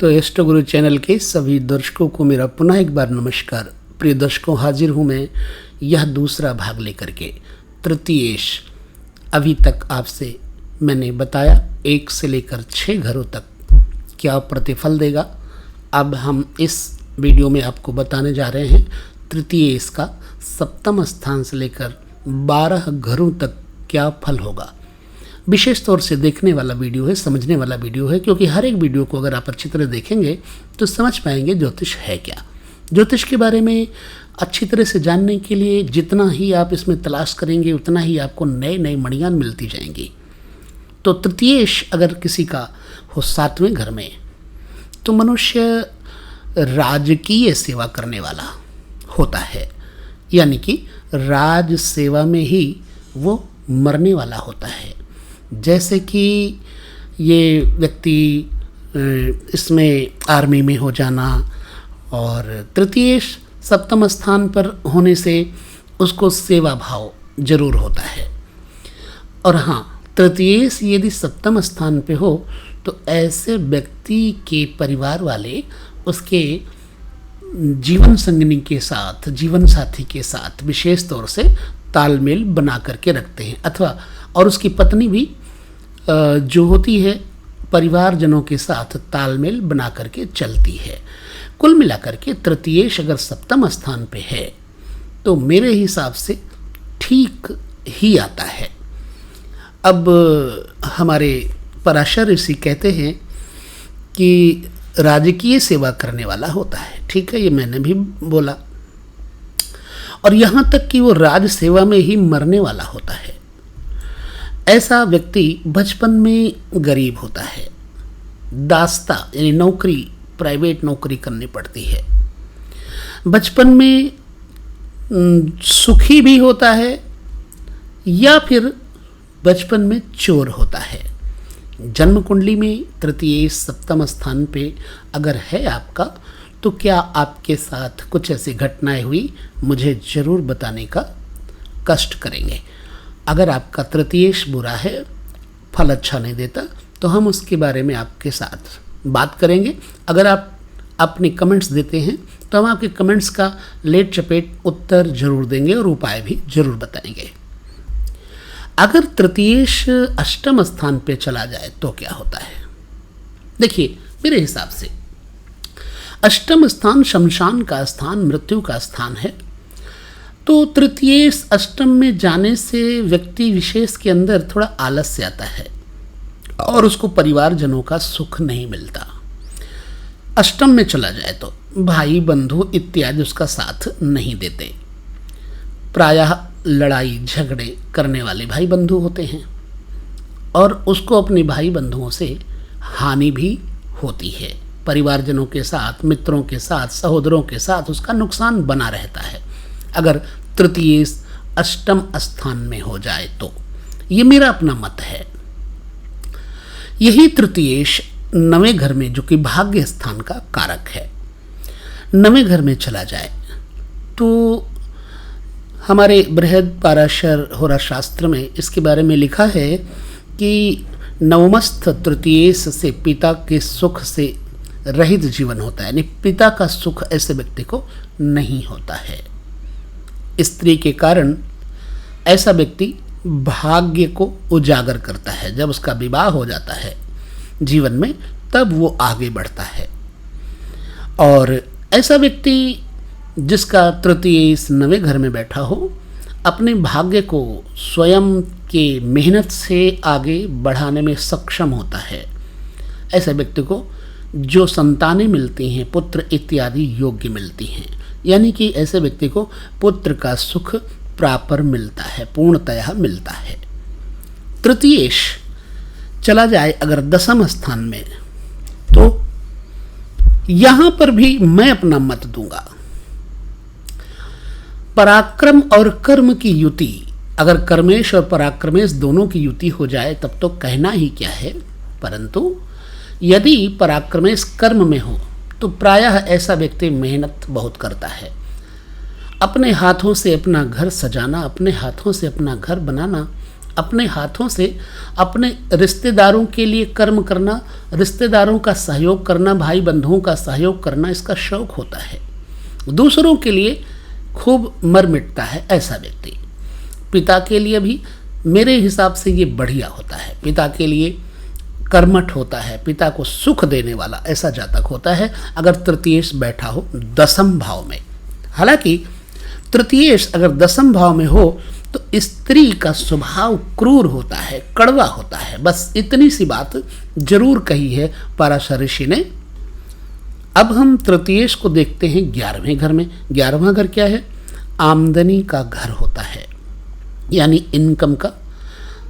तो एस्ट्रो गुरु चैनल के सभी दर्शकों को मेरा पुनः एक बार नमस्कार। प्रिय दर्शकों, हाजिर हूँ मैं यह दूसरा भाग लेकर के। तृतीयेश अभी तक आपसे मैंने बताया 1 से लेकर 6 घरों तक क्या प्रतिफल देगा। अब हम इस वीडियो में आपको बताने जा रहे हैं तृतीयेश का 7वें स्थान से लेकर 12 घरों तक क्या फल होगा। विशेष तौर से देखने वाला वीडियो है, समझने वाला वीडियो है, क्योंकि हर एक वीडियो को अगर आप अच्छी तरह देखेंगे तो समझ पाएंगे ज्योतिष है क्या। ज्योतिष के बारे में अच्छी तरह से जानने के लिए जितना ही आप इसमें तलाश करेंगे उतना ही आपको नए नए मणियाँ मिलती जाएंगी। तो तृतीयेश अगर किसी का हो 7वें घर में तो मनुष्य राजकीय सेवा करने वाला होता है, यानी कि राज सेवा में ही वो मरने वाला होता है। जैसे कि ये व्यक्ति इसमें आर्मी में हो जाना, और तृतीयेश 7वें स्थान पर होने से उसको सेवा भाव जरूर होता है। और हाँ, तृतीयेश यदि 7वें स्थान पे हो तो ऐसे व्यक्ति के परिवार वाले उसके जीवन संगिनी के साथ, जीवन साथी के साथ विशेष तौर से तालमेल बना करके रखते हैं, अथवा और उसकी पत्नी भी जो होती है परिवारजनों के साथ तालमेल बना करके चलती है। कुल मिलाकर के तृतीयेश अगर 7वें स्थान पे है तो मेरे हिसाब से ठीक ही आता है। अब हमारे पराशर ऋषि कहते हैं कि राजकीय सेवा करने वाला होता है। ठीक है, ये मैंने भी बोला। और यहाँ तक कि वो राज सेवा में ही मरने वाला होता है। ऐसा व्यक्ति बचपन में गरीब होता है, दास्ता यानी नौकरी, प्राइवेट नौकरी करनी पड़ती है। बचपन में सुखी भी होता है या फिर बचपन में चोर होता है। जन्म कुंडली में तृतीयेश 7वें स्थान पे अगर है आपका तो क्या आपके साथ कुछ ऐसी घटनाएं हुई, मुझे ज़रूर बताने का कष्ट करेंगे। अगर आपका तृतीयेश बुरा है, फल अच्छा नहीं देता, तो हम उसके बारे में आपके साथ बात करेंगे। अगर आप अपने कमेंट्स देते हैं तो हम आपके कमेंट्स का लेट चपेट उत्तर जरूर देंगे और उपाय भी जरूर बताएंगे। अगर तृतीयेश 8वें स्थान पे चला जाए तो क्या होता है। देखिए, मेरे हिसाब से 8वां स्थान शमशान का स्थान, मृत्यु का स्थान है। तो तृतीयेश 8 में जाने से व्यक्ति विशेष के अंदर थोड़ा आलस्य आता है और उसको परिवारजनों का सुख नहीं मिलता। 8 में चला जाए तो भाई बंधु इत्यादि उसका साथ नहीं देते। प्रायः लड़ाई झगड़े करने वाले भाई बंधु होते हैं और उसको अपने भाई बंधुओं से हानि भी होती है। परिवारजनों के साथ, मित्रों के साथ, सहोदरों के साथ उसका नुकसान बना रहता है अगर तृतीयेश 8वें स्थान में हो जाए तो। ये मेरा अपना मत है। यही तृतीयेश 9वें घर में, जो कि भाग्य स्थान का कारक है, 9वें घर में चला जाए तो हमारे बृहद पाराशर होरा शास्त्र में इसके बारे में लिखा है कि नवमस्थ तृतीयेश से पिता के सुख से रहित जीवन होता है, यानी पिता का सुख ऐसे व्यक्ति को नहीं होता है। स्त्री के कारण ऐसा व्यक्ति भाग्य को उजागर करता है। जब उसका विवाह हो जाता है जीवन में तब वो आगे बढ़ता है। और ऐसा व्यक्ति जिसका तृतीयेश 9वें घर में बैठा हो, अपने भाग्य को स्वयं के मेहनत से आगे बढ़ाने में सक्षम होता है। ऐसे व्यक्ति को जो संतानें मिलती हैं, पुत्र इत्यादि योग्य मिलती हैं, यानी कि ऐसे व्यक्ति को पुत्र का सुख प्रापर मिलता है, पूर्णतया मिलता है। तृतीयेश चला जाए अगर 10वें स्थान में तो यहां पर भी मैं अपना मत दूंगा। पराक्रम और कर्म की युति, अगर कर्मेश और पराक्रमेश दोनों की युति हो जाए तब तो कहना ही क्या है। परंतु यदि पराक्रमेश कर्म में हो तो प्रायः ऐसा व्यक्ति मेहनत बहुत करता है। अपने हाथों से अपना घर सजाना, अपने हाथों से अपना घर बनाना अपने हाथों से अपने रिश्तेदारों के लिए कर्म करना, रिश्तेदारों का सहयोग करना, भाई बंधुओं का सहयोग करना, इसका शौक होता है। दूसरों के लिए खूब मर मिटता है ऐसा व्यक्ति। पिता के लिए भी मेरे हिसाब से ये बढ़िया होता है। पिता के लिए कर्मठ होता है, पिता को सुख देने वाला ऐसा जातक होता है अगर तृतीयेश बैठा हो दसम भाव में। हालांकि तृतीयेश अगर दसम भाव में हो तो स्त्री का स्वभाव क्रूर होता है, कड़वा होता है। बस इतनी सी बात जरूर कही है पराशर ऋषि ने। अब हम तृतीयेश को देखते हैं 11वें घर में। 11वां घर क्या है? आमदनी का घर होता है, यानी इनकम का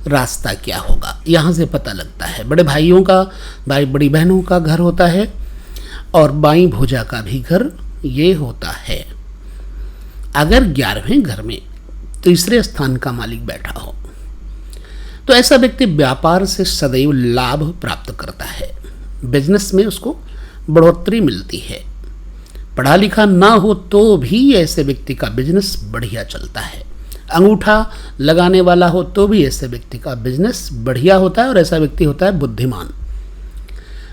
रास्ता क्या होगा, यहाँ से पता लगता है। बड़े भाइयों का, बड़ी बहनों का घर होता है और बाई भुजा का भी घर ये होता है। अगर 11वें घर में तीसरे स्थान का मालिक बैठा हो तो ऐसा व्यक्ति व्यापार से सदैव लाभ प्राप्त करता है, बिजनेस में उसको बढ़ोतरी मिलती है। पढ़ा लिखा ना हो तो भी ऐसे व्यक्ति का बिजनेस बढ़िया चलता है। अंगूठा लगाने वाला हो तो भी ऐसे व्यक्ति का बिजनेस बढ़िया होता है और ऐसा व्यक्ति होता है बुद्धिमान।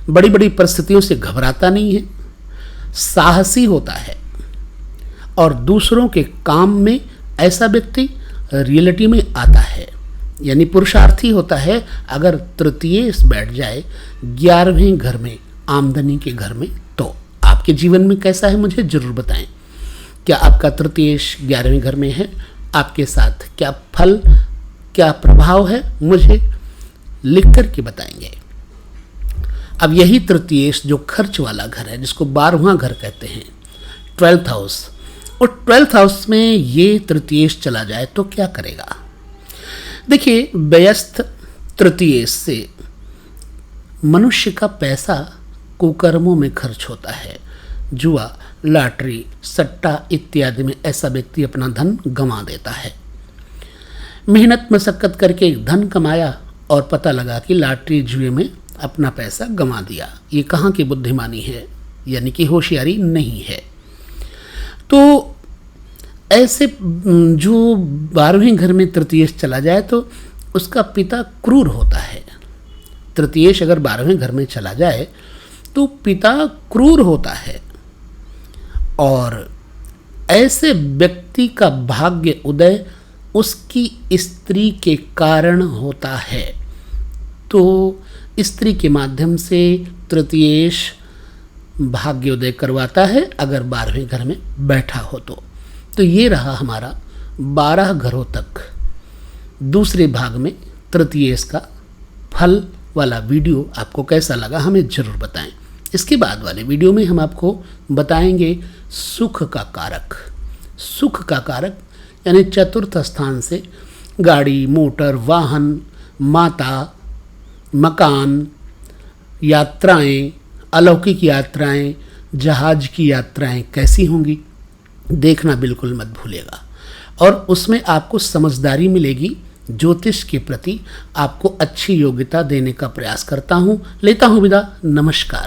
बड़ी बड़ी परिस्थितियों से घबराता नहीं है, साहसी होता है और दूसरों के काम में ऐसा व्यक्ति रियलिटी में आता है, यानी पुरुषार्थी होता है। अगर तृतीयेश बैठ जाए 11वें घर में, आमदनी के घर में, तो आपके जीवन में कैसा है मुझे जरूर बताएं। क्या आपका तृतीयेश 11वें घर में है? आपके साथ क्या फल, क्या प्रभाव है, मुझे लिख कर के बताएंगे। अब यही तृतीयेश जो खर्च वाला घर है, जिसको 12वां घर कहते हैं, 12th हाउस, और 12th हाउस में ये तृतीयेश चला जाए तो क्या करेगा? देखिए, व्यस्त तृतीयेश से मनुष्य का पैसा कुकर्मों में खर्च होता है। जुआ, लॉटरी, सट्टा इत्यादि में ऐसा व्यक्ति अपना धन गंवा देता है। मेहनत मशक्कत करके धन कमाया और पता लगा कि लॉटरी जुए में अपना पैसा गंवा दिया। ये कहाँ की बुद्धिमानी है, यानी कि होशियारी नहीं है। तो ऐसे जो 12वें घर में तृतीयेश चला जाए तो उसका पिता क्रूर होता है। तृतीयेश अगर 12वें घर में चला जाए तो पिता क्रूर होता है और ऐसे व्यक्ति का भाग्य उदय उसकी स्त्री के कारण होता है। तो स्त्री के माध्यम से तृतीयेश भाग्योदय करवाता है अगर 12वें घर में बैठा हो तो ये रहा हमारा 12 घरों तक दूसरे भाग में तृतीयेश का फल वाला वीडियो। आपको कैसा लगा हमें ज़रूर बताएं। इसके बाद वाले वीडियो में हम आपको बताएंगे सुख का कारक। सुख का कारक यानी चतुर्थ स्थान से गाड़ी, मोटर, वाहन, माता, मकान, यात्राएं, अलौकिक यात्राएं, जहाज की यात्राएं कैसी होंगी देखना बिल्कुल मत भूलिएगा। और उसमें आपको समझदारी मिलेगी। ज्योतिष के प्रति आपको अच्छी योग्यता देने का प्रयास करता हूँ। लेता हूँ विदा। नमस्कार।